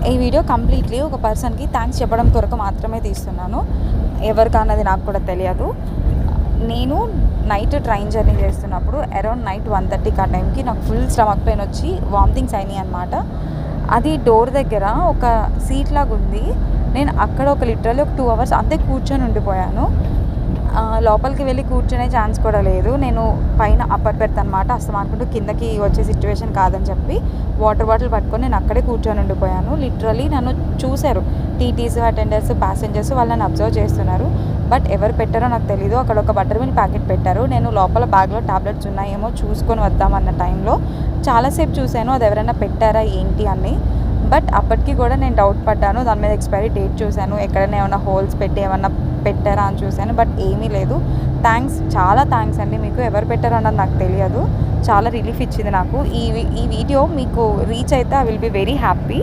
ఈ video completely ఒక పర్సన్కి థ్యాంక్స్ చెప్పడం కొరకు మాత్రమే తీస్తున్నాను. ఎవరికన్నది నాకు కూడా తెలియదు. నేను నైట్ ట్రైన్ జర్నీ చేస్తున్నప్పుడు అరౌండ్ నైట్ 1:30 ఆ టైంకి నాకు ఫుల్ స్టమక్ పెయిన్ వచ్చి వామిటింగ్స్ అయినాయి అనమాట. అది డోర్ దగ్గర ఒక సీట్ లాగా ఉంది. నేను అక్కడ ఒక లిటరల్లీ ఒక 2 hours అంతే కూర్చొని ఉండిపోయాను. లోపలికి వెళ్ళి కూర్చునే ఛాన్స్ కూడా లేదు. నేను పైన అప్పర్ బెర్త్ అనమాట. అస్తమానుకుంటూ కిందకి వచ్చే సిచ్యువేషన్ కాదని చెప్పి వాటర్ బాటిల్ పట్టుకొని నేను అక్కడే కూర్చొని ఉండిపోయాను. లిటరల్లీ నన్ను చూశారు టీటీస్, అటెండర్స్, ప్యాసింజర్స్, వాళ్ళు నన్ను అబ్జర్వ్ చేస్తున్నారు. బట్ ఎవరు పెట్టారో నాకు తెలీదు. అక్కడ ఒక బటర్ మిల్క్ ప్యాకెట్ పెట్టారు. నేను లోపల బ్యాగ్లో టాబ్లెట్స్ ఉన్నాయేమో చూసుకొని వద్దామన్న టైంలో చాలాసేపు చూశాను అది ఎవరైనా పెట్టారా ఏంటి అని. బట్ అప్పటికి కూడా నేను డౌట్ పడ్డాను. దాని మీద ఎక్స్పైరీ డేట్ చూశాను, ఎక్కడైనా ఏమైనా హోల్స్ పెట్టి ఏమన్నా పెట్టారా అని చూశాను. బట్ ఏమీ లేదు. చాలా థ్యాంక్స్ అండి మీకు. ఎవరు పెట్టారో అన్నది నాకు తెలియదు. చాలా రిలీఫ్ ఇచ్చింది నాకు. ఈ వీడియో మీకు రీచ్ అయితే I will be very happy.